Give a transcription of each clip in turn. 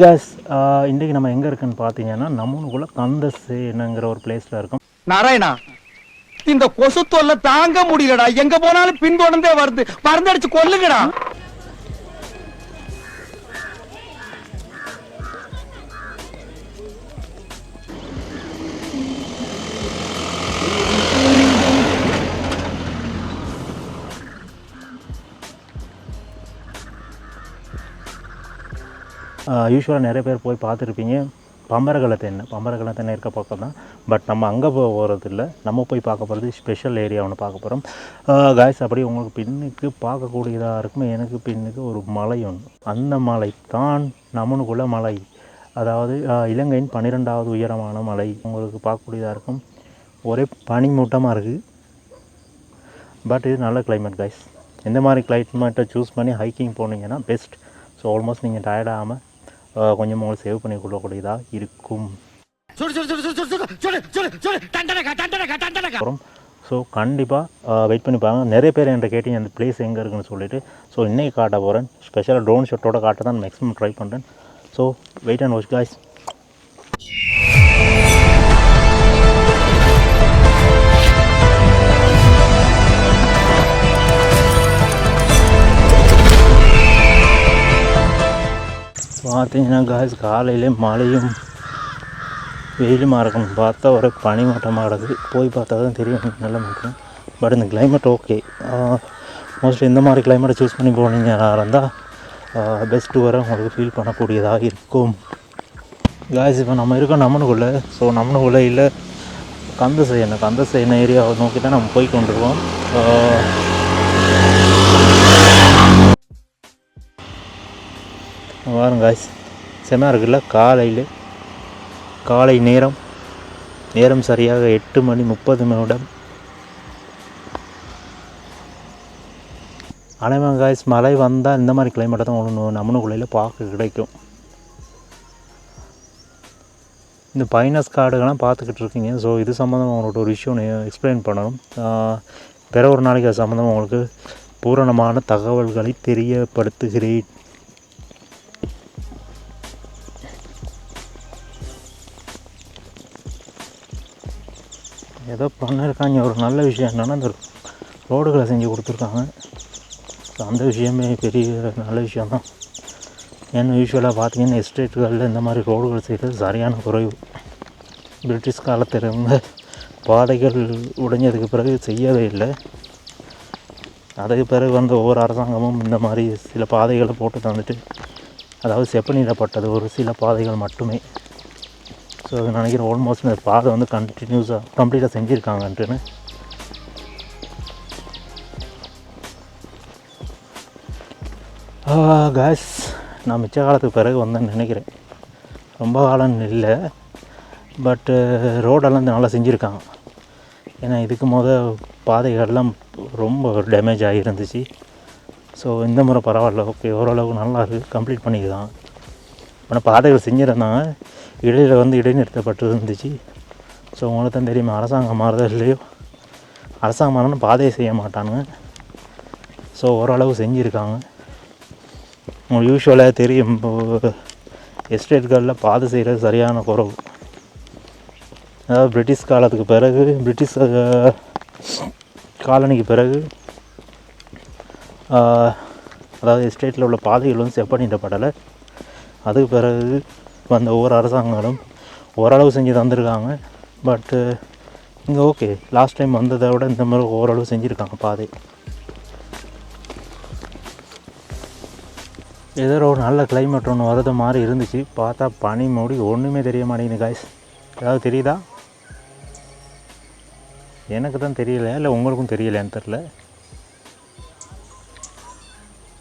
Case இன்றைக்கி நம்ம எங்கே இருக்குன்னு பார்த்தீங்கன்னா நம்மளுக்குள்ள கந்தசேனங்கிற ஒரு பிளேஸில் இருக்கும். நாராயணா, இந்த கொசு தொல்லை தாங்க முடியலடா. எங்க போனாலும் பின்தொடர்ந்தே வருது. மருந்தடிச்சு கொல்லுங்கடா. யூஸ்வலாக நிறைய பேர் போய் பார்த்துருப்பீங்க. பம்பரகலை தென்னை இருக்க பக்கம் தான். பட் நம்ம அங்கே போகிறதில்ல. நம்ம போய் பார்க்க போகிறது ஸ்பெஷல் ஏரியா ஒன்று பார்க்க போகிறோம். காய்ஸ், அப்படி உங்களுக்கு பின்னுக்கு பார்க்கக்கூடியதாக இருக்கும். எனக்கு பின்னுக்கு ஒரு மலை ஒன்று. அந்த மலை தான் நம்மனுக்குள்ள மலை, அதாவது இலங்கையின் 12வது உயரமான மலை. உங்களுக்கு பார்க்கக்கூடியதாக இருக்கும். ஒரே பனிமூட்டமாக இருக்குது. பட் இது நல்ல கிளைமேட் காய்ஸ். இந்த மாதிரி கிளைமேட்டை சூஸ் பண்ணி ஹைக்கிங் போனீங்கன்னா பெஸ்ட். ஸோ ஆல்மோஸ்ட் நீங்கள் டயர்டாகாமல் கொஞ்சம் உங்களுக்கு சேவ் பண்ணி கொள்ளக்கூடியதாக இருக்கும். அப்புறம் ஸோ கண்டிப்பாக வெயிட் பண்ணி பாருங்கள். நிறைய பேர் என்கிட்ட கேட்டீங்க அந்த பிளேஸ் எங்கே இருக்குன்னு சொல்லிட்டு. ஸோ இன்றைக்கி காட்ட போகிறேன். ஸ்பெஷலாக ட்ரோன் ஷாட்டோட காட்ட தான் மேக்ஸிமம் ட்ரை பண்ணுறேன். So wait and watch guys. பார்த்தீங்கன்னா காய்ஸ், காலையிலே மழையும் வெயிலுமா இருக்கணும். பார்த்தா ஒரு பனிமூட்டமாக கிடக்குது. போய் பார்த்தா தான் தெரியும் நல்லா இருக்கும். பட் இந்த கிளைமேட் ஓகே. மோஸ்ட்லி இந்த மாதிரி கிளைமேட்டை சூஸ் பண்ணி போனீங்கன்னா இருந்தால் பெஸ்ட்டு வர உங்களுக்கு ஃபீல் பண்ணக்கூடியதாக இருக்கும். காய்ஸ், இப்போ நம்ம இருக்கோம் நம்மனுக்குள்ளே. ஸோ நம்மனுக்குள்ளே இல்லை கந்தசேனை ஏரியாவை நோக்கி தான் நம்ம போய் கொண்டிருக்கோம். வாரம் காய்ஸ், செம்மையாக இருக்குல்ல. காலை நேரம் சரியாக 8:30 அனைவன் காய்ஸ், மழை வந்தால் இந்த மாதிரி கிளைமேட்டை தான் ஒன்று நம்மனுக்குள்ளையில் பார்க்க கிடைக்கும். இந்த பைனஸ் காடுகள்லாம் பார்த்துக்கிட்டு இருக்கீங்க. ஸோ இது சம்மந்தமாக உங்கள்கிட்ட ஒரு விஷயம் எக்ஸ்பிளைன் பண்ணணும். பிற ஒரு நாளைக்கு அது சம்மந்தமாக உங்களுக்கு பூரணமான தகவல்களை தெரியப்படுத்துகிறேன். ஏதோ பண்ணியிருக்காங்க. ஒரு நல்ல விஷயம் என்னென்னா இந்த ரோடுகளை செஞ்சு கொடுத்துருக்காங்க. ஸோ அந்த விஷயமே பெரிய நல்ல விஷயந்தான். ஏன்னா யூஸ்வலாக பார்த்தீங்கன்னா எஸ்டேட்டுகளில் இந்த மாதிரி ரோடுகள் செய்கிறது சரியான குறைவு. பிரிட்டிஷ் காலத்தில் இருந்த பாதைகள் உடைஞ்சதுக்கு பிறகு செய்யவே இல்லை. அதுக்கு பிறகு வந்த ஒவ்வொரு அரசாங்கமும் இந்த மாதிரி சில பாதைகளை போட்டு தந்துட்டு, அதாவது செப்பனிடப்பட்டது ஒரு சில பாதைகள் மட்டுமே. ஸோ அது நினைக்கிறேன் ஆல்மோஸ்ட் இந்த பாதை வந்து கம்ப்ளீட்டாக செஞ்சுருக்காங்கன்ட்டுன்னு. காய்ஸ், நான் மிச்ச காலத்துக்கு பிறகு வந்தேன்னு நினைக்கிறேன். ரொம்ப காலம் இல்லை. பட்டு ரோடெல்லாம் நல்லா செஞ்சுருக்காங்க. ஏன்னா இதுக்கு பாதைகள்லாம் ரொம்ப டேமேஜ் ஆகியிருந்துச்சு. ஸோ இந்த முறை பரவாயில்ல, ஓகே, ஓரளவுக்கு நல்லா இருக்குது. கம்ப்ளீட் பண்ணிக்கலாம். ஆனால் பாதைகள் செஞ்சுருந்தாங்க, இடையில் இடைநிறுத்தப்பட்டு இருந்துச்சு. ஸோ உங்களுக்கு தான் தெரியுமா, அரசாங்கம் மாறுதோ இல்லையோ, அரசாங்கம் மாறணும் பாதையை செய்ய மாட்டானுங்க. ஸோ ஓரளவு செஞ்சுருக்காங்க. உங்களுக்கு யூஸ்வலாக தெரியும், எஸ்டேட்களில் பாதை செய்கிறது சரியான குறவு. அதாவது பிரிட்டிஷ் காலத்துக்கு பிறகு, பிரிட்டிஷ் காலனிக்கு பிறகு, அதாவது எஸ்டேட்டில் உள்ள பாதைகள் வந்து செப்பனிடப்படலை. அதுக்கு பிறகு வந்த ஒவ்வொரு அரசாங்கங்களும் ஓரளவு செஞ்சு தந்துருக்காங்க. பட்டு இங்கே ஓகே, லாஸ்ட் டைம் வந்ததை விட இந்த மாதிரி ஓரளவு செஞ்சுருக்காங்க பாதை. ஏதோ ஒரு நல்ல கிளைமேட் ஒன்று வரது மாதிரி இருந்துச்சு. பார்த்தா பனி மூடி ஒன்றுமே தெரிய மாட்டேங்குது காய்ஸ். ஏதாவது தெரியுதா? எனக்கு தான் தெரியல, இல்லை உங்களுக்கும் தெரியலையான்னு தெரில.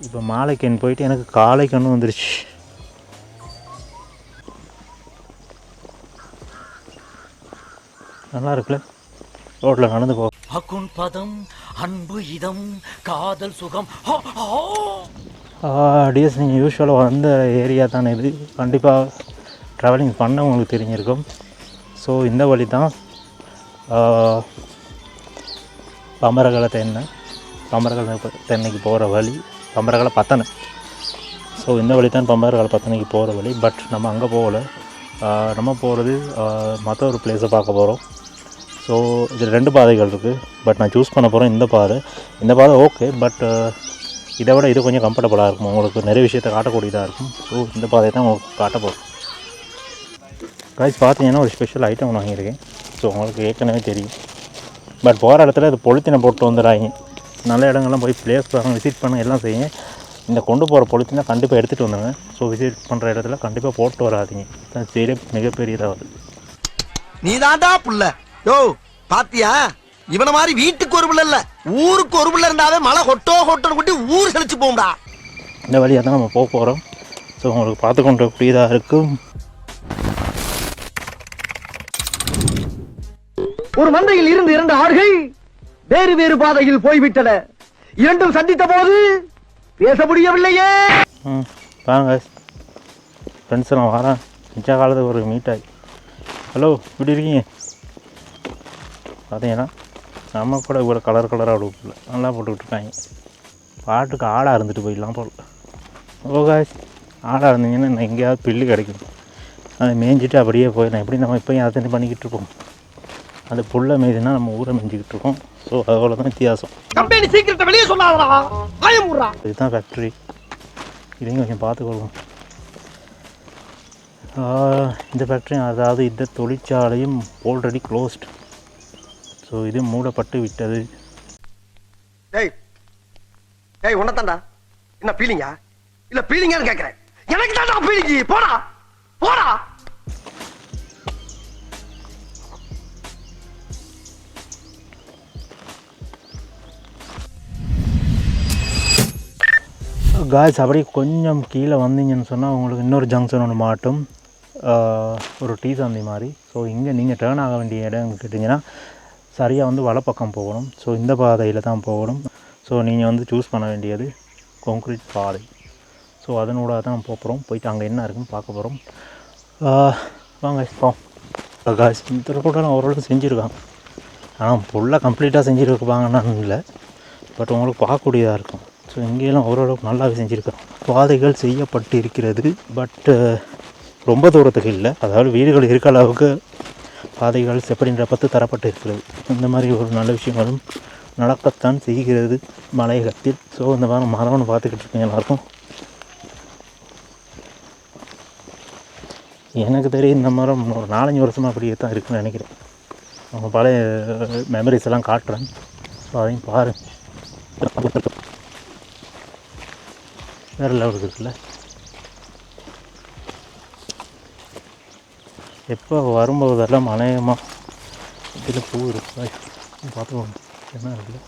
இப்போ மாலைக்கண் போயிட்டு எனக்கு காலை கண்ணு வந்துருச்சு. நல்லா இருக்குல்ல ரோட்டில் நடந்து போ. அக்குன் பதம் அன்பு இதம் காதல் சுகம். டிஎஸ், நீங்கள் யூஸ்வலாக வந்த ஏரியா தானே இது. கண்டிப்பாக ட்ராவலிங் பண்ண உங்களுக்கு தெரிஞ்சிருக்கும். ஸோ இந்த வழி தான் பம்பரகலை தென்னைக்கு போகிற வழி. பம்பரகலை பத்தனை. ஸோ ஸோ இந்த வழி தான் பம்பரகால பத்தனைக்கு போகிற வழி. பட் நம்ம அங்கே போகலை. நம்ம போகிறது மற்ற ஒரு பிளேஸை பார்க்க போகிறோம். ஸோ இதில் 2 பாதைகள் இருக்குது. பட் நான் சூஸ் பண்ண போகிறேன் இந்த பாதை ஓகே. பட் இதை விட இது கொஞ்சம் கம்ஃபர்டபுளாக இருக்கும், உங்களுக்கு நிறைய விஷயத்தை காட்டக்கூடியதாக இருக்கும். ஸோ இந்த பாதையை தான் உங்களுக்கு காட்ட போகிறோம். கைஸ் பார்த்தீங்கன்னா ஒரு ஸ்பெஷல் ஐட்டம் ஒன்று வாங்கியிருக்கேன். ஸோ உங்களுக்கு ஏற்கனவே தெரியும். பட் போகிற இடத்துல இது பொலித்தீனை போட்டு வந்துடுறாங்க. நல்ல இடங்கள்லாம் போய் பிளேஸ் பாருங்கள், விசிட் பண்ண எல்லாம் செய்யுங்க. இந்த கொண்டு போகிற பொலித்தீனை கண்டிப்பாக எடுத்துகிட்டு வந்துடுங்க. ஸோ விசிட் பண்ணுற இடத்துல கண்டிப்பாக போட்டு வராதிங்க. தான் சரி மிகப்பெரியதாவது. நீ தாண்டா புள்ள யோ பாத்தியா, இவன மாதிரி வீட்டுக்கு ஒரு புள்ள இல்ல ஊருக்கு ஒரு புள்ள இருந்தாவே மழை ஹொட்டோன்னு கொட்டி ஊர் செழிச்சு போகும்டா. இந்த வழியாக தான் நம்ம போக போகிறோம். ஸோ உங்களுக்கு பார்த்து கொண்டு கூடியதாக இருக்கும். ஒரு மந்தையில் இருந்து 2 ஆறுகள் வேறு வேறு பாதையில் போய்விட்டன. இரண்டும் சந்தித்த போது பேச முடியவில்லையே. வாங்க ஃப்ரெண்ட்ஸ், நான் வரேன். மிச்ச காலத்துக்கு ஒரு மீட் ஆகி. ஹலோ, எப்படி இருக்கீங்க? பார்த்தீங்கன்னா நம்ம கூட இவ்வளோ கலராக உடுப்பில்ல நல்லா போட்டுக்கிட்டு இருக்காங்க. பாட்டுக்கு ஆடாக இருந்துட்டு போயிடலாம் போல். ஓகே, ஆடாக இருந்தீங்கன்னா நான் எங்கேயாவது பில்லு கிடைக்கும், அதை மேய்ஞ்சிட்டு அப்படியே போய் நான் எப்படி நம்ம இப்போயும் அதை பண்ணிக்கிட்டு இருப்போம். அது புல்லை மேய்துன்னா நம்ம ஊரை மேய்ஞ்சிக்கிட்டு இருக்கோம். ஸோ அதோட தான் வித்தியாசம். கம்பெனி சீக்கிரத்தை வெளியே சொல்லாதடா, பயமுறா. இதுதான் ஃபேக்ட்ரி, இதையும் கொஞ்சம் பார்த்துக்கொள்வோம். இந்த ஃபேக்ட்ரி, அதாவது இந்த தொழிற்சாலையும் ஆல்ரெடி க்ளோஸ்ட். ஸோ இது மூடப்பட்டு விட்டது. ஏய் உன்னதான்டா, என்ன பீலிங்கா இல்ல பீலிங்கான்னு கேட்கிறேன். எனக்கு தான்டா பீலிங்கி, போடா போடா. காய்ஸ் அப்படியே கொஞ்சம் கீழே வந்தீங்கன்னு சொன்னால் உங்களுக்கு இன்னொரு ஜங்ஷன் ஒன்று மாட்டும், ஒரு டீ சந்தி மாதிரி. ஸோ இங்கே நீங்கள் டேர்ன் ஆக வேண்டிய இடம் கேட்டிங்கன்னா சரியாக வந்து வலப்பக்கம் போகணும். ஸோ இந்த பாதையில் தான் போகணும். ஸோ நீங்கள் வந்து சூஸ் பண்ண வேண்டியது கான்க்ரீட் பாதை. ஸோ அதனோட தான் போகிறோம். போயிட்டு அங்கே என்ன இருக்குன்னு பார்க்க போகிறோம். வாங்க இப்போ காய்ஸ் இந்த ரோட்டெல்லாம் ஓரளவுக்கு செஞ்சுருக்காங்க. ஆனால் ஃபுல்லாக கம்ப்ளீட்டாக செஞ்சுருப்பாங்கன்னா இல்லை, பட் உங்களுக்கு பார்க்கக்கூடியதாக இருக்கும். ஸோ இங்கேயெல்லாம் ஓரளவுக்கு நல்லாவே செஞ்சுருக்கோம். பாதைகள் செய்யப்பட்டு இருக்கிறது, பட் ரொம்ப தூரத்துக்கு இல்லை. அதாவது வீடுகள் இருக்க அளவுக்கு பாதைகள் செப்படின்ற 10 தரப்பட்டு இருக்கிறது. இந்த மாதிரி ஒரு நல்ல விஷயங்களும் நடக்கத்தான் செய்கிறது மலையகத்தில். ஸோ இந்த மாதிரி மரம்னு பார்த்துக்கிட்டு இருக்கீங்க எல்லாருக்கும். எனக்கு தெரியும் இந்த மரம் ஒரு 4-5 வருஷமாக அப்படியே தான் இருக்குதுன்னு நினைக்கிறேன். அவங்க பழைய மெமரிஸ் எல்லாம் காட்டுறேன். ஸோ அதையும் பாருங்கள். வேறு லெவலுக்கு இருக்குல்ல. எப்போ வரும்போதெல்லாம் அநேகமாக இதில் பூ இருக்கு. பார்த்துக்கோங்க என்ன இருக்குல்ல,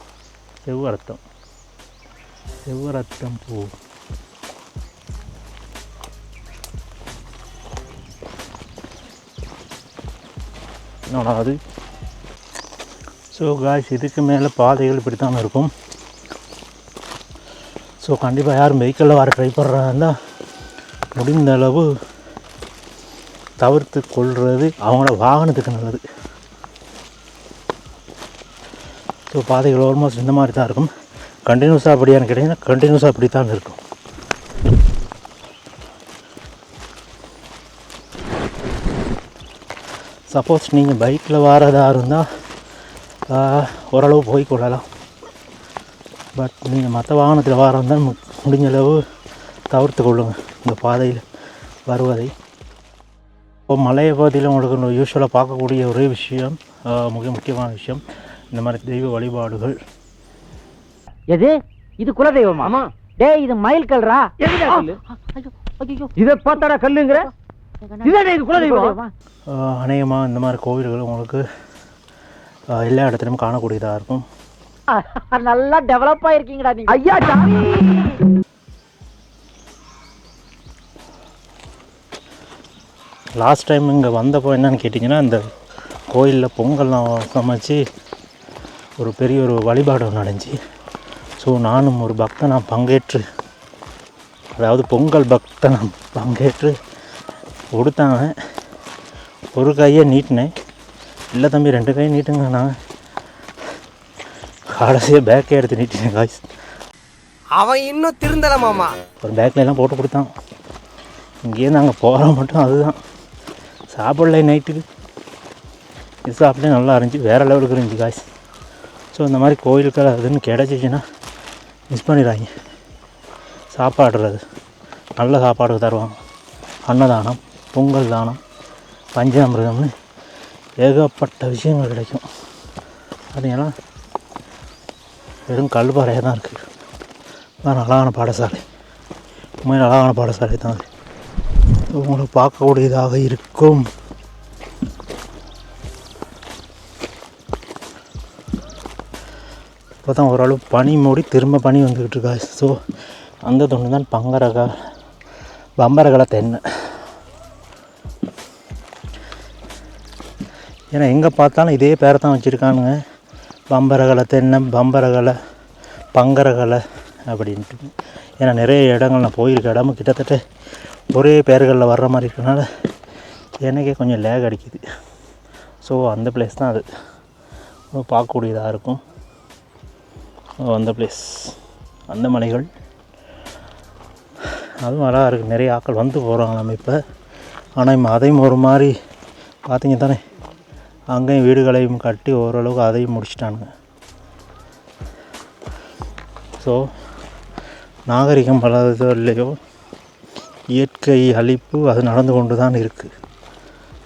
செவ்வரத்தம் பூ. என்னடா அது. ஸோ காய்ஸ் இதுக்கு மேலே பாதைகள் இப்படி தான் இருக்கும். ஸோ கண்டிப்பாக யாரும் வெஹிக்கிளில் வர ட்ரை பண்ணுறாங்கன்னா முடிந்த அளவு தவிர்த்து கொள்வது அவங்களோட வாகனத்துக்கு நல்லது. ஸோ பாதைகள் ஆல்மோஸ்ட் இந்த மாதிரி தான் இருக்கும். கண்டினியூஸாக அப்படியான்னு கேட்டிங்கன்னா கண்டினியூஸாக அப்படி தான் இருக்கும். சப்போஸ் நீங்கள் பைக்கில் வரதா இருந்தால் ஓரளவு போய்கொள்ளலாம். பட் நீங்கள் மற்ற வாகனத்தில் வரந்தால் முடிஞ்ச அளவு தவிர்த்து கொள்ளுங்கள் இந்த பாதையில் வருவதை. இப்போ மலையை பகுதியில் உங்களுக்கு யூஸ்வலாக பார்க்கக்கூடிய ஒரே விஷயம், மிக முக்கியமான விஷயம், இந்த மாதிரி தெய்வ வழிபாடுகள். எது இது குலதெய்வமா? ஆமா. டேய் இது மயில் கல்றா. இதை பார்த்தாடா கல்லுங்கிற. இதுதான் இது குலதெய்வமா? அநேகமாக இந்த மாதிரி கோவில்கள் உங்களுக்கு எல்லா இடத்துலையும் காணக்கூடியதாக இருக்கும். நல்லா டெவலப் ஆயிருக்கீங்கடா நீங்க. ஐயா சாமி. லாஸ்ட் டைம் இங்கே வந்தப்போ என்னன்னு கேட்டிங்கன்னா, இந்த கோயிலில் பொங்கல்லாம் சமைச்சு ஒரு பெரிய ஒரு வழிபாடு நடந்துச்சு. ஸோ நானும் ஒரு பக்தனாக பங்கேற்று, அதாவது பொங்கல் பக்தனாக பங்கேற்று கொடுத்தாங்க. ஒரு கையை நீட்டினேன். இல்லை தம்பி 2 கை நீட்டுங்க. நான் கடைசியாக பேக்கே எடுத்து நீட்டினேன் காய்ஸ். அவன் இன்னும் திருந்தல மாமா. ஒரு பேக்கில் எல்லாம் போட்டு கொடுத்தான். இங்கேருந்து அங்கே போகிறோம் மட்டும் அதுதான் சாப்பிடல. நைட்டுக்கு இது சாப்பிட்டே நல்லா இருந்துச்சு, வேறு லெவலுக்கு இருந்துச்சு காய்ஸ். ஸோ இந்த மாதிரி கோயிலுக்கு அதுன்னு கிடச்சிச்சின்னா மிஸ் பண்ணிடுறாங்க. சாப்பாடுறது நல்ல சாப்பாடு தருவாங்க. அன்னதானம், பொங்கல் தானம், பஞ்சாமிர்தம்னு ஏகப்பட்ட விஷயங்கள் கிடைக்கும். அதெல்லாம் வெறும் கல்பாறையாக தான் இருக்குது. அதான் அழகான பாடசாலை, உண்மையில் அழகான பாடசாலை தான் அது. உங்களுக்கு பார்க்கக்கூடியதாக இருக்கும். இப்போ தான் ஓரளவு பனி மூடி திரும்ப பனி வந்துக்கிட்டு இருக்கா. ஸோ அந்த தொண்டு தான் பம்பரகலை தென்னை. ஏன்னா எங்கே பார்த்தாலும் இதே பேரை தான் வச்சுருக்கானுங்க, பம்பரகலை தென்னை, பம்பரகலை, பங்கரகலை அப்படின்ட்டு. ஏன்னா நிறைய இடங்கள் நான் போயிருக்க இடமும் கிட்டத்தட்ட ஒரே பேர்களில் வர்ற மாதிரி இருக்கனால எனக்கே கொஞ்சம் லேக் அடிக்குது. ஸோ அந்த பிளேஸ் தான் அது பார்க்கக்கூடியதாக இருக்கும். அந்த பிளேஸ், அந்த மலைகள் அதுவும் அழகாக இருக்குது. நிறைய ஆட்கள் வந்து போகிறாங்க நம்ம இப்போ. ஆனால் அதையும் ஒரு மாதிரி பார்த்திங்க தானே, அங்கேயும் வீடுகளையும் கட்டி ஓரளவுக்கு அதையும் முடிச்சிட்டானுங்க. ஸோ நாகரிகம் வளர்றதோ இல்லையோ இயற்கை அழிப்பு அது நடந்து கொண்டு தான் இருக்குது.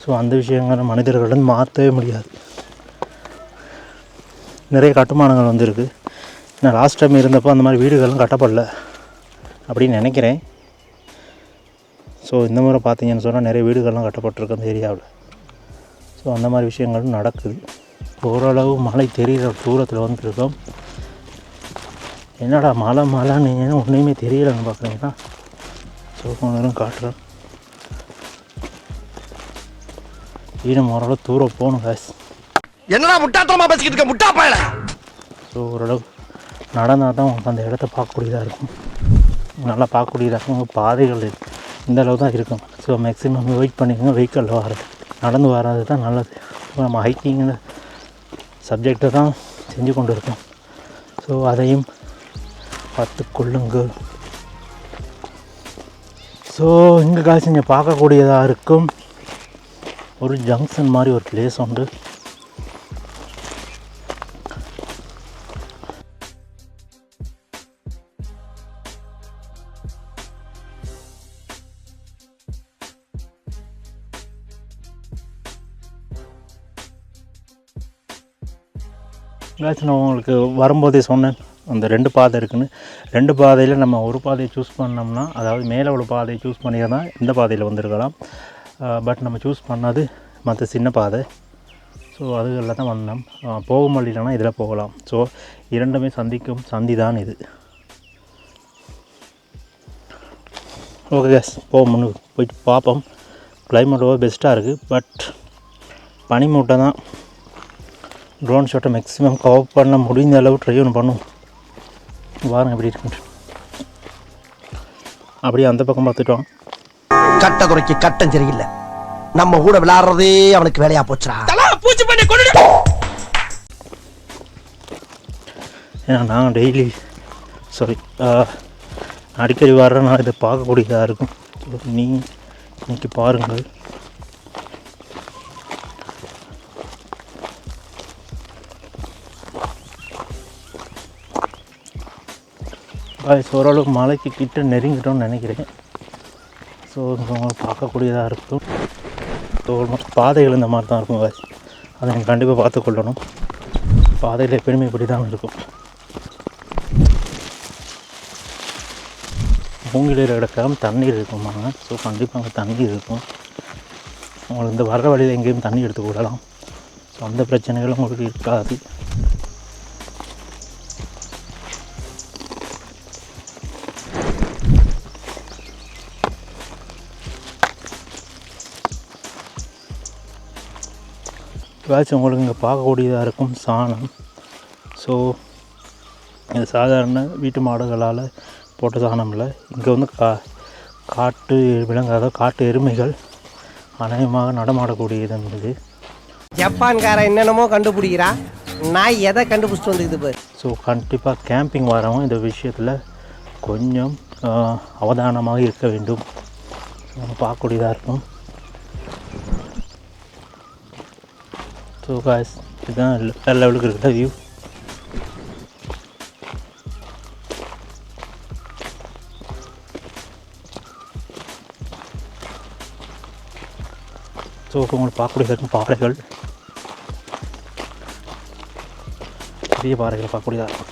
ஸோ அந்த விஷயங்களை மனிதர்களிடம் மாற்றவே முடியாது. நிறைய கட்டுமானங்கள் வந்துருக்கு. நான் லாஸ்ட் டைம் இருந்தப்போ அந்த மாதிரி வீடுகளும் கட்டப்படல அப்படின்னு நினைக்கிறேன். ஸோ இந்த முறை பார்த்தீங்கன்னு சொன்னால் நிறைய வீடுகள்லாம் கட்டப்பட்டிருக்கு அந்த ஏரியாவில். ஸோ அந்த மாதிரி விஷயங்களும் நடக்குது. ஓரளவு மழை தெரிகிற தூரத்தில் வந்துருக்கோம். என்னடா மழைன்னு நீங்கள் ஒன்றுமே தெரியலைன்னு பார்க்குறீங்கன்னா, ஸோ கொஞ்சம் காட்டுறேன். இன்னும் ஓரளவு தூரம் போகணும் காசு. என்னடா முட்டாத்தனமா பேசிக்கிட்டு இருக்க முட்டா பயல. ஸோ ஓரளவு நடந்தால் தான் உங்களுக்கு அந்த இடத்த பார்க்கக்கூடியதாக இருக்கும், நல்லா பார்க்கக்கூடியதாக இருக்கும். உங்கள் பாதைகள் இந்த அளவு தான் இருக்கும். ஸோ மேக்ஸிமம் வெயிட் பண்ணிக்கோங்க. வெஹிக்கிளில் வர்றது, நடந்து வர்றது தான் நல்லது. நம்ம ஹைக்கிங்கில் சப்ஜெக்டை தான் செஞ்சு கொண்டு இருக்கோம். ஸோ அதையும் பார்த்துக்கொள்ளுங்க. ஸோ இங்கே காசு இங்கே பார்க்கக்கூடியதாக இருக்கும் ஒரு ஜங்ஷன் மாதிரி ஒரு பிளேஸ் உண்டு. நான் உங்களுக்கு வரும்போதே சொன்னேன் அந்த 2 பாதை இருக்குன்னு. 2 பாதையில் நம்ம ஒரு பாதையை சூஸ் பண்ணோம்னா, அதாவது மேலே உள்ள பாதையை சூஸ் பண்ணியிருந்தா இந்த பாதையில் வந்திருக்கலாம். பட் நம்ம சூஸ் பண்ணது மற்ற சின்ன பாதை. ஸோ அதுகளில் தான் வந்தோம். போகும் வழியிலனா இதில் போகலாம். ஸோ இரண்டுமே சந்திக்கும் சந்தி தான் இது. ஓகே கேஸ், முன்னு போயிட்டு பார்ப்போம். கிளைமேட் பெஸ்ட்டாக இருக்குது. பட் பனி மூட்டை தான். ட்ரோன் ஷாட்டை மேக்ஸிமம் கவர் பண்ண முடிஞ்ச அளவு ட்ரை ஒன்று பண்ணுவோம். வாரம் எப்படி இருக்குன்ட்டு அப்படியே அந்த பக்கம் பார்த்துட்டோம். கட்டதுறைக்கு கட்டம் சரியில்லை. நம்ம கூட விளையாடுறதே அவனுக்கு வேலையா போச்சுடா. ஏன்னா நான் டெய்லி அடிக்கடி வர்றேன்னா இதை பார்க்கக்கூடியதாக இருக்கும். நீ இன்னைக்கு பாருங்கள். ஓரளவுக்கு மலைக்கு கிட்ட நெருங்கிட்டோம்னு நினைக்கிறேன். ஸோ உங்களுக்கு பார்க்கக்கூடியதாக இருக்கும். ஸோ ஆல்மோஸ்ட் பாதைகள் இந்த மாதிரி தான் இருக்கும். அதை நீங்கள் கண்டிப்பாக பார்த்துக்கொள்ளணும். பாதையில் எப்பயுமே இப்படி தான் இருக்கும். மூங்கிலில் கிடக்காம தண்ணீர் இருக்குமாங்க. ஸோ கண்டிப்பாக அங்கே தண்ணீர் இருக்கும். உங்களுக்கு இந்த வர்ற வழியில் எங்கேயும் தண்ணி எடுத்து விடலாம். ஸோ அந்த பிரச்சனைகளும் உங்களுக்கு இருக்காது. ஏதாச்சும் உங்களுக்கு இங்கே பார்க்கக்கூடியதாக இருக்கும் சாணம். ஸோ இது சாதாரண வீட்டு மாடுகளால் போட்ட சாணம் இல்லை. இங்கே வந்து காட்டு விலங்காத காட்டு எருமைகள் அநேகமாக நடமாடக்கூடியது இருந்தது. ஜப்பான்காரன் என்னென்னமோ கண்டுபிடிக்கிறா, நான் எதை கண்டுபிடிச்சிட்டு வந்துக்குது பாரு. ஸோ கண்டிப்பாக கேம்பிங் வரவங்க இந்த விஷயத்தில் கொஞ்சம் அவதானமாக இருக்க வேண்டும். நம்ம பார்க்கக்கூடியதாக இருக்கும். ஸோ காய்ஸ் இதுதான் வேறு லெவலுக்கு இருக்கிற வியூ. ஸோ உங்களுக்கு பார்க்கக்கூடியதாக இருக்கும் பாறைகள், பெரிய பாறைகள் பார்க்கக்கூடியதாக இருக்கும்.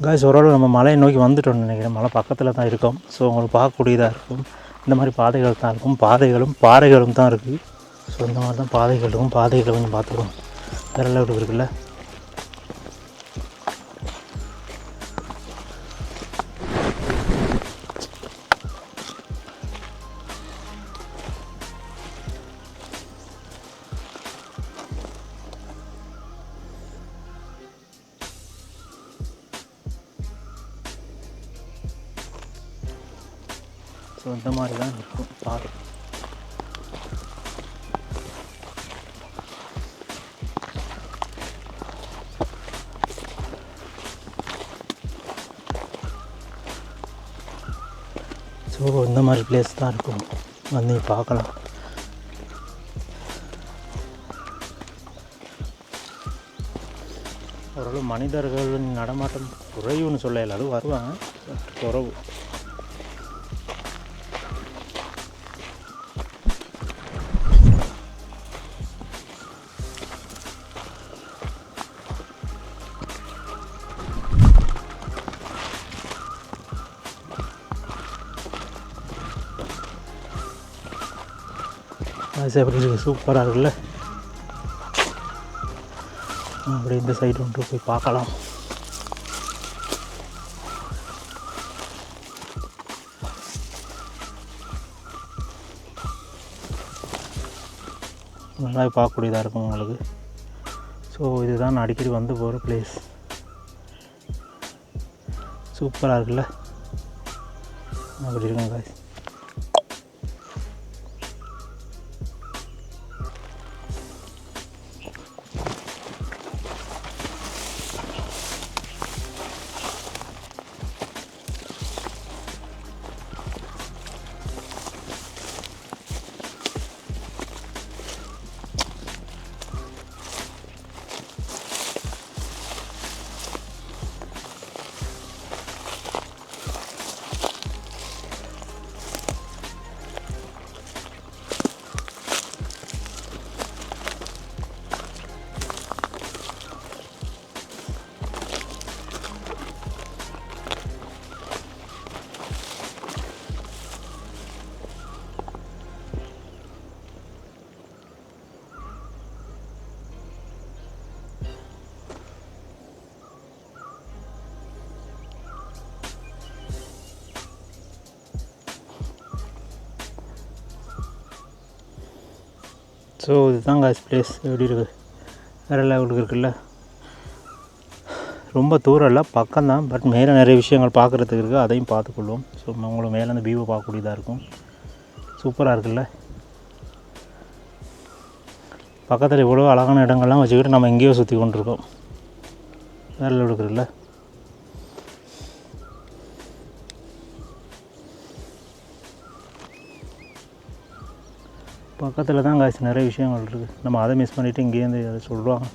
காய்ஸ் ஓரளவு நம்ம மலையை நோக்கி வந்துட்டோம்னு நினைக்கிறேன். மலை பக்கத்தில் தான் இருக்கோம். ஸோ உங்களுக்கு பார்க்கக்கூடியதாக இருக்கும். இந்த மாதிரி பாதைகள் தான் இருக்கும். பாதைகளும் பாறைகளும் தான் இருக்குது. ஸோ இந்த மாதிரி தான் பாதைகள் இருக்கும். பாதைகளை கொஞ்சம் பார்த்துக்கணும். வேறு லெவலுக்கு இருக்குல்ல. ஸோ இந்த மாதிரி தான் இருக்கும் பாதை. ஸோ இந்த மாதிரி பிளேஸ் தான் இருக்கும். வந்து பார்க்கலாம். ஓரளவு மனிதர்கள் நடமாட்டம் குறைவுன்னு சொல்ல இல்லாது வருவாங்க, குறைவு. எப்படி இருக்குது? சூப்பராக இருக்குல்ல. அப்படி இந்த சைடு ஒன்று போய் பார்க்கலாம். நல்லா பார்க்கக்கூடியதாக இருக்கும் உங்களுக்கு. ஸோ இதுதான் நான் அடிக்கடி வந்து போகிற பிளேஸ். சூப்பராக இருக்குல்ல. அப்படி இருக்குங்க காய்ஸ். ஸோ இதுதான் காய்ஸ் பிளேஸ். எப்படி இருக்குது? வேறு லெவலுக்கு இருக்குல்ல. ரொம்ப தூரம் இல்லை, பக்கம்தான். பட் மேலே நிறைய விஷயங்கள் பார்க்குறதுக்கு இருக்குது. அதையும் பார்த்துக்கொள்வோம். ஸோ உங்களுக்கு மேலே அந்த வியூவை பார்க்கக்கூடியதாக இருக்கும். சூப்பராக இருக்குல்ல. பக்கத்தில் இவ்வளோ அழகான இடங்கள்லாம் வச்சுக்கிட்டு நம்ம எங்கேயோ சுற்றி கொண்டிருக்கோம். வேறு லெவலுக்கு இருக்குல்ல. பக்கத்தில் தான் காய்ச்சி நிறைய விஷயங்கள் இருக்குது. நம்ம அதை மிஸ் பண்ணிவிட்டு இங்கேருந்து அதை சொல்லுவாங்க,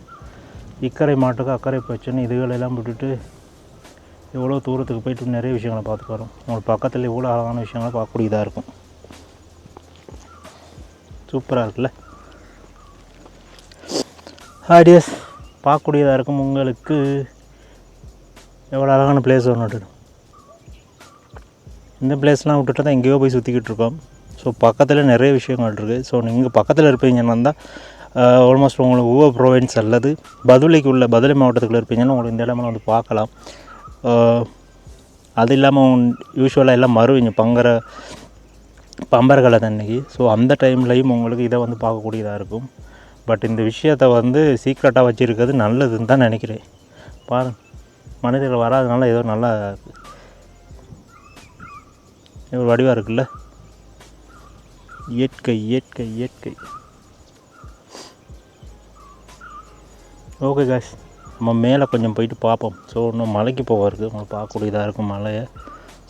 இக்கரை மாட்டுக்கு அக்கறை போச்சுன்னு இதுகளெல்லாம் விட்டுட்டு எவ்வளோ தூரத்துக்கு போய்ட்டு நிறைய விஷயங்களை பார்த்துட்டு வரோம். உங்களுக்கு பக்கத்தில் இவ்வளோ அழகான விஷயங்களை பார்க்கக்கூடியதாக இருக்கும். சூப்பராக இருக்குல்ல. ஐடியாஸ் பார்க்கக்கூடியதாக இருக்கும். உங்களுக்கு எவ்வளோ அழகான பிளேஸ் ஒன்று. இந்த பிளேஸ்லாம் விட்டுட்டு தான் எங்கேயோ போய் சுற்றிக்கிட்டு இருக்கோம். ஸோ பக்கத்தில் நிறைய விஷயங்கள் இருக்குது. ஸோ நீங்கள் பக்கத்தில் இருப்பீங்கன்னா தான் ஆல்மோஸ்ட் உங்களுக்கு ஊவா ப்ரோவின்ஸ் அல்லது பதுளை மாவட்டத்துக்குள்ளே இருப்பீங்கன்னா உங்களுக்கு இந்த இடமெல்லாம் வந்து பார்க்கலாம். அது இல்லாமல் யூஸ்வலாக எல்லாம் மறுவீங்க பம்பரகளை தண்ணிக்கு. ஸோ அந்த டைம்லையும் உங்களுக்கு இதை வந்து பார்க்கக்கூடியதாக இருக்கும். பட் இந்த விஷயத்தை வந்து சீக்ரெட்டாக வச்சுருக்கிறது நல்லதுன்னு தான் நினைக்கிறேன். பாருங்கள், மனிதர்கள் வராதனால ஏதோ நல்லா ஒரு வடிவாக இருக்குல்ல. இயற்கை இயற்கை இயற்கை. ஓகே காய்ஸ், நம்ம மேலே கொஞ்சம் போயிட்டு பார்ப்போம். ஸோ இன்னும் மலைக்கு போக இருக்குது, உங்களுக்கு பார்க்கக்கூடியதாக இருக்கும் மலையை.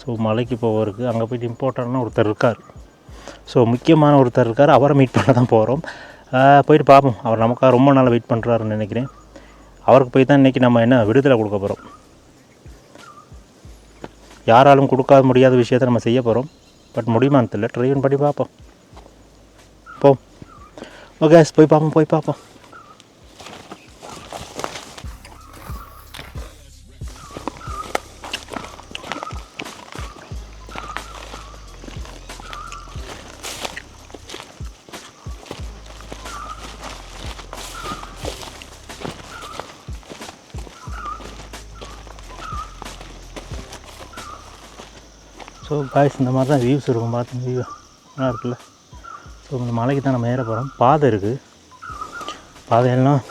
ஸோ மலைக்கு போக இருக்குது, அங்கே போய்ட்டு இம்பார்ட்டண்டான ஒருத்தர் இருக்கார். ஸோ முக்கியமான ஒருத்தர் இருக்கார், அவரை மீட் பண்ண தான் போகிறோம். போயிட்டு பார்ப்போம். அவர் நமக்காக ரொம்ப நாள் வெயிட் பண்ணுறாருன்னு நினைக்கிறேன். அவருக்கு போய் தான் இன்றைக்கி நம்ம என்ன விடுதலை கொடுக்க போகிறோம். யாராலும் கொடுக்க முடியாத விஷயத்தை நம்ம செய்ய போகிறோம். பட் முடியுமான்னு தெரியல, ட்ரை பண்ணி பார்ப்போம். ஓகே போய் பார்ப்போம். ஸோ காய்ஸ், இந்த மாதிரி தான் வியூஸ் இருக்கும். பார்த்து வியூ நல்லா இருக்குல்ல. ஸோ இந்த மலைக்கு தான் நம்ம ஏற போகிறோம். பாதை இருக்குது, பாதையெல்லாம்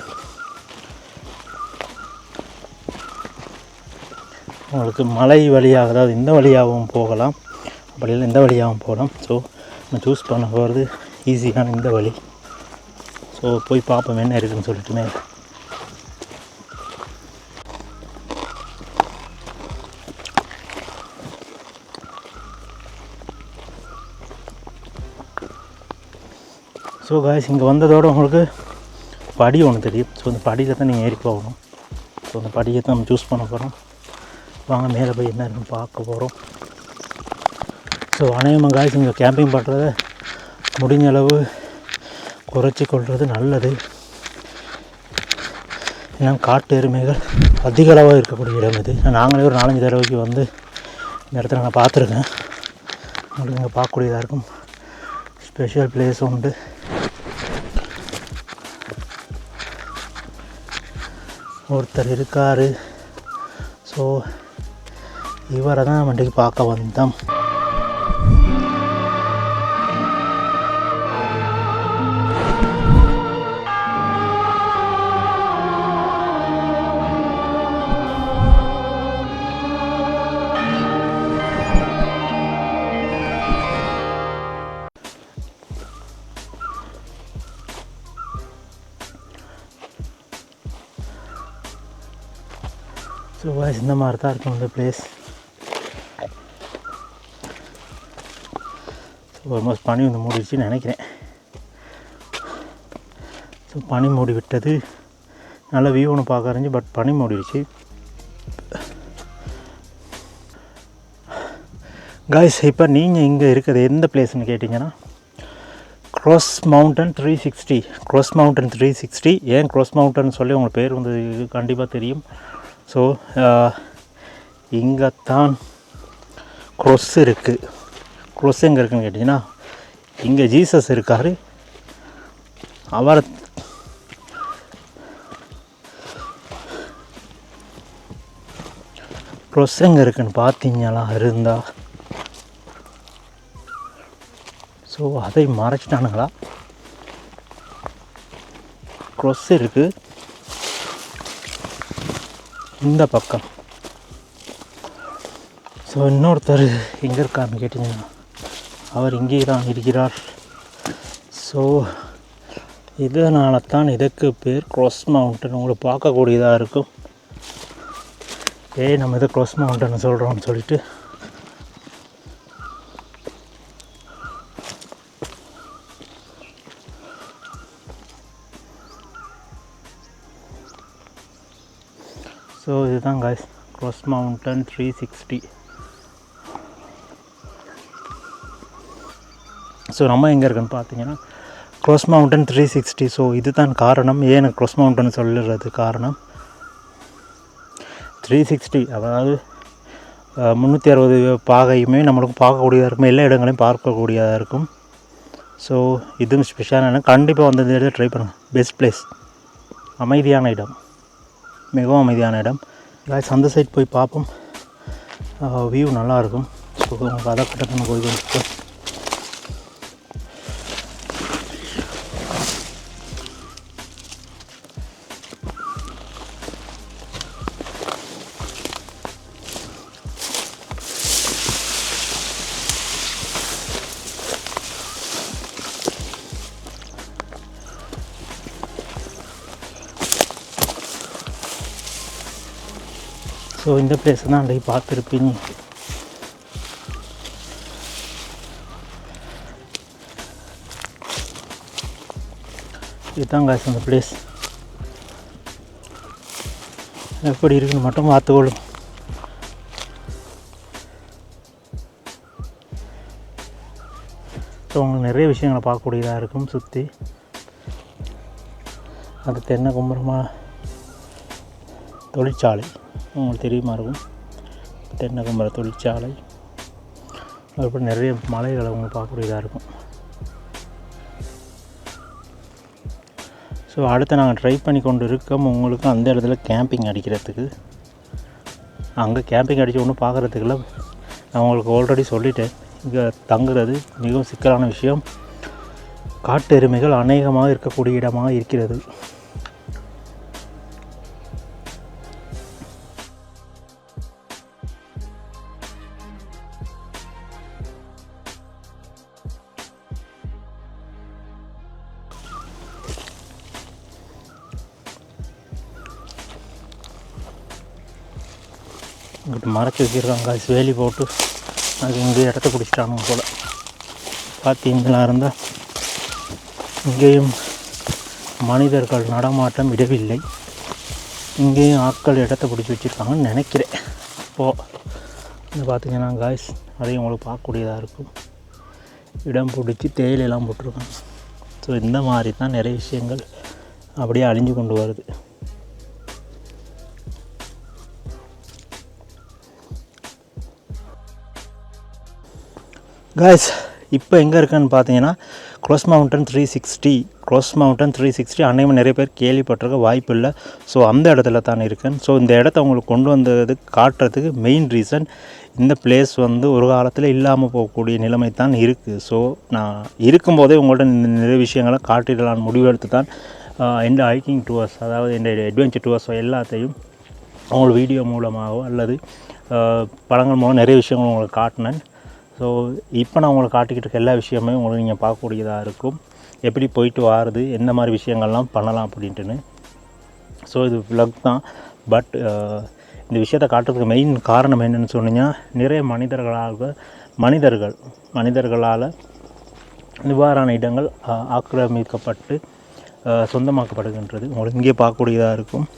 உங்களுக்கு மலை வழியாக, அதாவது இந்த வழியாகவும் போகலாம், அப்படி இல்லை இந்த வழியாகவும் போகலாம். ஸோ நம்ம சூஸ் பண்ண போகிறது ஈஸியான இந்த வழி. ஸோ போய் பார்ப்போம் என்ன இருக்குதுன்னு சொல்லிட்டுமே. ஸோ காய்ஸ், இங்கே வந்ததோடு உங்களுக்கு படி ஒன்று தெரியும். ஸோ இந்த படியில் தான் நீங்கள் ஏறி போகணும். ஸோ அந்த படியை தான் நம்ம சூஸ் பண்ண போகிறோம். வாங்க மேலே போய் என்ன இருக்குன்னு பார்க்க போகிறோம். ஸோ அநேகமாக காய்ஸ், இங்கே கேம்பிங் பண்ணுறத முடிஞ்ச அளவு குறைச்சி கொள்வது நல்லது. ஏன்னா காட்டு எருமைகள் அதிக அளவாக இருக்கக்கூடிய இடம் இது. நாங்களே ஒரு 4-5 தடவைக்கு வந்து இந்த இடத்துல நான் பார்த்துருக்கேன். உங்களுக்கு இங்கே பார்க்கக்கூடியதாக இருக்கும். ஸ்பெஷல் பிளேஸ் உண்டு. ஒருத்தர் இருக்கார். ஸோ இவரை தான் வண்டிக்கு பார்க்க வந்தோம். ஸோ வாய்ஸ் இந்த மாதிரி தான் இருக்கும் இந்த பிளேஸ். ஸோ ஆல்மோஸ்ட் பனி வந்து மூடிடுச்சுன்னு நினைக்கிறேன். ஸோ பனி மூடி விட்டது. நல்ல வியூ ஒன்று பார்க்க இருந்துச்சு, பட் பனி மூடிடுச்சு. காய்ஸ், இப்போ நீங்கள் இங்கே இருக்கிறது எந்த பிளேஸ்ன்னு கேட்டிங்கன்னா க்ரோஸ் மவுண்டன் 360. Cross mountain 360. ஏன் க்ரோஸ் மவுண்டன் சொல்லி உங்களுக்கு பேர் வந்து கண்டிப்பாக தெரியும். ஸோ இங்கே தான் க்ரோஸ் இருக்குது. க்ரோஸ் எங்கே இருக்குதுன்னு கேட்டிங்கன்னா, இங்கே ஜீசஸ் இருக்கார். அவர் க்ரோஸ் எங்கே இருக்குதுன்னு பார்த்தீங்களா இருந்தால். ஸோ அதை மறைச்சிட்டானுங்களா? க்ரோஸ் இருக்குது இந்த பக்கம். ஸோ இன்னொருத்தர் எங்கே இருக்காருன்னு கேட்டிங்கன்னா, அவர் இங்கே தான் இருக்கிறார். ஸோ இதனால தான் இதுக்கு பேர் க்ரோஸ் மவுண்டன். உங்களுக்கு பார்க்கக்கூடியதாக இருக்கும். நம்ம இதை க்ரோஸ் மவுண்டன் சொல்கிறோம்னு சொல்லிட்டு. ஸோ இதுதான் காய்ஸ் க்ரோஸ் மவுண்டன் 360. ஸோ நம்ம எங்கே இருக்குன்னு பார்த்தீங்கன்னா க்ரோஸ் மவுண்டன் 360. ஸோ இதுதான் காரணம், ஏன் க்ரோஸ் மவுண்டன் சொல்லுறது காரணம் 360. அதாவது 360 பாகையுமே நம்மளுக்கு பார்க்கக்கூடியதாக இருக்கும், எல்லா இடங்களையும் பார்க்கக்கூடியதாக இருக்கும். ஸோ இதுவும் ஸ்பெஷலான, கண்டிப்பாக வந்து இந்த இடத்துல ட்ரை பண்ணுங்கள். பெஸ்ட் பிளேஸ், அமைதியான இடம், மிகவும் அமைதியான இடம். காய்ஸ், அந்த சைட் போய் பார்ப்போம். வியூ நல்லாயிருக்கும். ஸோ உங்களுக்கு அதை கட்டணும் போய் வந்துட்டு. ஸோ இந்த பிளேஸ் தான் அன்றைக்கி பார்த்துருப்பீங்க. இதுதான் காசு அந்த பிளேஸ். எப்படி இருக்குன்னு மட்டும் பார்த்துக்கொள்ளும். ஸோ உங்களுக்கு நிறைய விஷயங்களை பார்க்கக்கூடியதாக இருக்கும் சுற்றி. அது தென்னை கும்பரமா தொழிற்சாலை உங்களுக்கு தெரியுமா இருக்கும். தென்னை கும்பர தொழிற்சாலை. அதுக்கப்புறம் நிறைய மலைகளை உங்களுக்கு பார்க்கக்கூடியதாக இருக்கும். ஸோ அடுத்து நாங்கள் ட்ரை பண்ணி கொண்டு இருக்கோம் உங்களுக்கு அந்த இடத்துல கேம்பிங் அடிக்கிறதுக்கு. அங்கே கேம்பிங் அடித்து ஒன்றும் பார்க்குறதுக்குள்ள நான் உங்களுக்கு ஆல்ரெடி சொல்லிட்டேன். இங்கே தங்குறது மிகவும் சிக்கலான விஷயம். காட்டு எருமைகள் அநேகமாக இருக்கக்கூடிய இடமாக இருக்கிறது. இங்கிட்ட மறைச்சி வச்சுருக்காங்க வேலி போட்டு. அது இங்கே இடத்த பிடிச்சிட்டாங்க போல். பார்த்தீங்களா இருந்தால் இங்கேயும் மனிதர்கள் நடமாட்டம் விடவில்லை. இங்கேயும் ஆட்கள் இடத்த பிடிச்சி வச்சுருக்காங்கன்னு நினைக்கிறேன். இப்போது இந்த பார்த்தீங்கன்னா காய்ஸ் அதையும் உங்களுக்கு பார்க்கக்கூடியதாக இருக்கும். இடம் பிடிச்சி தேயிலெல்லாம் போட்டிருக்காங்க. ஸோ இந்த மாதிரி தான் நிறைய விஷயங்கள் அப்படியே அழிஞ்சு கொண்டு வருது. காய்ஸ் இப்போ எங்கே இருக்குன்னு பார்த்தீங்கன்னா க்ரோஸ் மவுண்டன் 360. க்ரோஸ் மவுண்டன் 360 அன்னைக்கு நிறைய பேர் கேள்விப்பட்டிருக்க வாய்ப்பு இல்லை. ஸோ அந்த இடத்துல தான் இருக்கேன். ஸோ இந்த இடத்த உங்களுக்கு கொண்டு வந்தது காட்டுறதுக்கு மெயின் ரீசன் இந்த பிளேஸ் வந்து ஒரு காலத்தில் இல்லாமல் போகக்கூடிய நிலைமை தான் இருக்குது. ஸோ நான் இருக்கும்போதே உங்கள்கிட்ட நிறைய விஷயங்களை காட்டிடலான்னு முடிவெடுத்து தான் எந்த ஹைக்கிங் டூர்ஸ், அதாவது இந்த அட்வென்ச்சர் டூர்ஸ் எல்லாத்தையும் உங்களுக்கு வீடியோ மூலமாகவோ அல்லது படங்கள் மூலம் நிறைய விஷயங்கள் உங்களுக்கு காட்டினேன். ஸோ இப்போ நான் உங்களுக்கு காட்டிக்கிட்டு இருக்க எல்லா விஷயமே உங்களுக்கு நீங்கள் பார்க்கக்கூடியதாக இருக்கும். எப்படி போயிட்டு வாருது, எந்த மாதிரி விஷயங்கள்லாம் பண்ணலாம் அப்படின்ட்டுன்னு. ஸோ இது விலாக் தான். பட் இந்த விஷயத்தை காட்டுறதுக்கு மெயின் காரணம் என்னென்னு சொன்னீங்கன்னா நிறைய மனிதர்களால் இவ்வாறான இடங்கள் ஆக்கிரமிக்கப்பட்டு சொந்தமாக்கப்படுகின்றது. உங்களுக்கு இங்கே பார்க்கக்கூடியதாக இருக்கும்.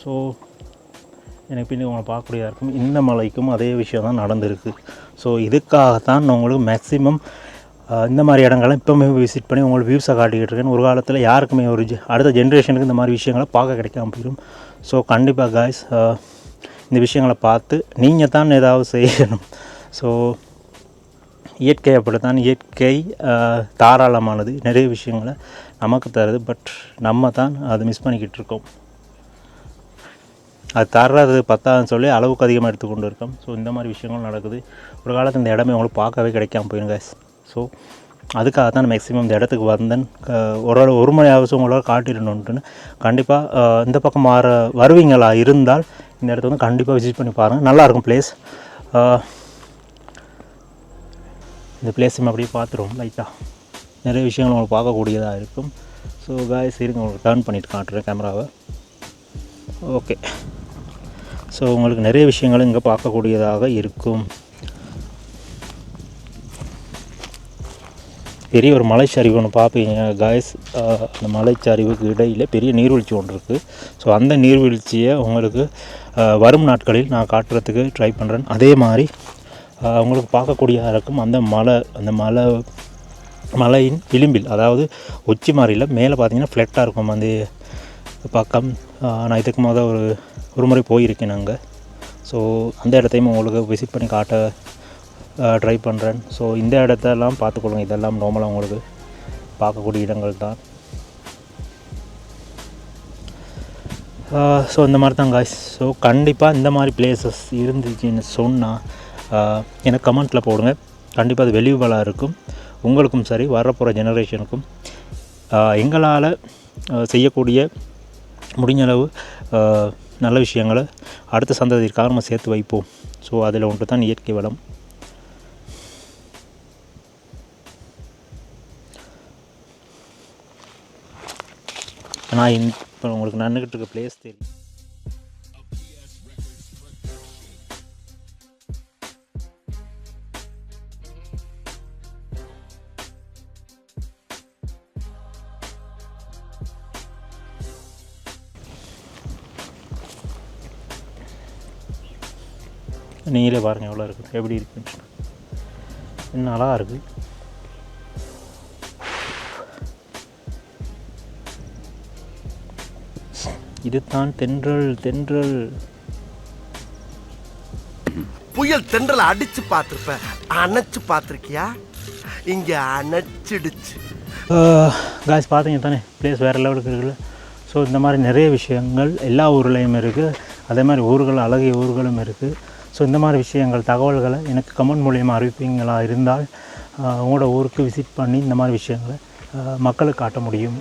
ஸோ எனக்கு பின்னாடி உங்களை பார்க்கக்கூடியதாக இருக்கும். இந்த மலைக்கும் அதே விஷயம் தான் நடந்திருக்கு. ஸோ இதுக்காகத்தான் நான் உங்களுக்கு மேக்ஸிமம் இந்த மாதிரி இடங்கள்லாம் இப்போவுமே விசிட் பண்ணி உங்களுக்கு வியூஸை காட்டிக்கிட்டு இருக்கேன். ஒரு காலத்தில் யாருக்குமே ஒரு அடுத்த ஜென்ரேஷனுக்கு இந்த மாதிரி விஷயங்களை பார்க்க கிடைக்காம போயிடும். ஸோ கண்டிப்பாக காய்ஸ் இந்த விஷயங்களை பார்த்து நீங்கள் தான் ஏதாவது செய்யணும். ஸோ இயற்கை அப்படித்தான். இயற்கை தாராளமானது, நிறைய விஷயங்களை நமக்கு தருது. பட் நம்ம தான் அதை மிஸ் பண்ணிக்கிட்டு இருக்கோம். அது தர்றது பத்தாதுன்னு சொல்லி அளவுக்கு அதிகமாக எடுத்துக்கொண்டு இருக்கோம். ஸோ இந்த மாதிரி விஷயங்களும் நடக்குது. ஒரு காலத்தில் இந்த இடமே உங்களுக்கு பார்க்கவே கிடைக்காம போயிடும் guys. ஸோ அதுக்காக தான் மேக்ஸிமம் இந்த இடத்துக்கு வந்தேன். ஒரு மணி அவசியம் உங்களோட காட்டிடணுன்ட்டுன்னு. கண்டிப்பாக இந்த பக்கம் வருவீங்களா இருந்தால் இந்த இடத்த வந்து கண்டிப்பாக விசிட் பண்ணி பாருங்கள். நல்லாயிருக்கும் பிளேஸ். இந்த பிளேஸும் அப்படியே பார்த்துருவோம் லைட்டாக. நிறைய விஷயங்கள் உங்களுக்கு பார்க்கக்கூடியதாக இருக்கும். ஸோ காய்ஸ் இருங்க, உங்களுக்கு டர்ன் பண்ணிவிட்டு காட்டுறேன் கேமராவை. ஓகே. ஸோ உங்களுக்கு நிறைய விஷயங்கள் இங்கே பார்க்கக்கூடியதாக இருக்கும். பெரிய ஒரு மலைச்சரிவு ஒன்று பார்ப்பீங்க காய்ஸ். அந்த மலைச்சரிவுக்கு இடையில் பெரிய நீர்வீழ்ச்சி ஒன்று இருக்குது. ஸோ அந்த நீர்வீழ்ச்சியை உங்களுக்கு வரும் நாட்களில் நான் காட்டுறதுக்கு ட்ரை பண்ணுறேன். அதே மாதிரி உங்களுக்கு பார்க்கக்கூடியதாக இருக்கும் அந்த மலையின் விளிம்பில், அதாவது உச்சி மாதிரியில் மேலே பார்த்தீங்கன்னா ஃப்ளட்டாக இருக்கும் அந்த பக்கம். நான் இதுக்கு முதல் ஒரு முறை போயிருக்கேன் நாங்கள். ஸோ அந்த இடத்தையும் உங்களுக்கு விசிட் பண்ணி காட்ட ட்ரை பண்ணுறேன். ஸோ இந்த இடத்தெல்லாம் பார்த்துக்கொள்ளுங்க. இதெல்லாம் நார்மலாக உங்களுக்கு பார்க்கக்கூடிய இடங்கள் தான். ஸோ இந்த மாதிரி தான் காய்ஸ். ஸோ கண்டிப்பாக இந்த மாதிரி பிளேசஸ் இருந்துச்சுன்னு சொன்னால் எனக்கு கமெண்ட்டில் போடுங்க. கண்டிப்பாக அது வெளியூபலாக இருக்கும். உங்களுக்கும் சரி, வரப்போகிற ஜெனரேஷனுக்கும் எங்களால் செய்யக்கூடிய முடிஞ்சளவு நல்ல விஷயங்களை அடுத்த சந்ததிற்காக நம்ம சேர்த்து வைப்போம். ஸோ அதில் ஒன்று தான் இயற்கை வளம். ஆனால் இப்போ உங்களுக்கு நின்றுக்கிட்டு இருக்க பிளேஸ் தெரியும். நீங்களே பாருங்கள் எவ்வளோ இருக்குது, எப்படி இருக்குன்னு. இன்னும் அழகாக இருக்குது. இதுதான் தென்றல். தென்றல் புயல் தென்றல அடிச்சு பார்த்திருப்ப, அணைச்சு பார்த்திருக்கியா? இங்க அணைச்சிடுச்சு. காய்ஸ் பார்த்தீங்க தானே, பிளேஸ் வேறு லெவலுக்கு இருக்குல்ல. ஸோ இந்த மாதிரி நிறைய விஷயங்கள் எல்லா ஊர்லேயும் இருக்குது. அதே மாதிரி ஊர்கள், அழகிய ஊர்களும் இருக்குது. ஸோ இந்த மாதிரி விஷயங்கள், தகவல்களை எனக்கு கமெண்ட் மூலியமாக அறிவிப்பீங்களா இருந்தால் உங்களோட ஊருக்கு விசிட் பண்ணி இந்த மாதிரி விஷயங்களை மக்களுக்கு காட்ட முடியும்.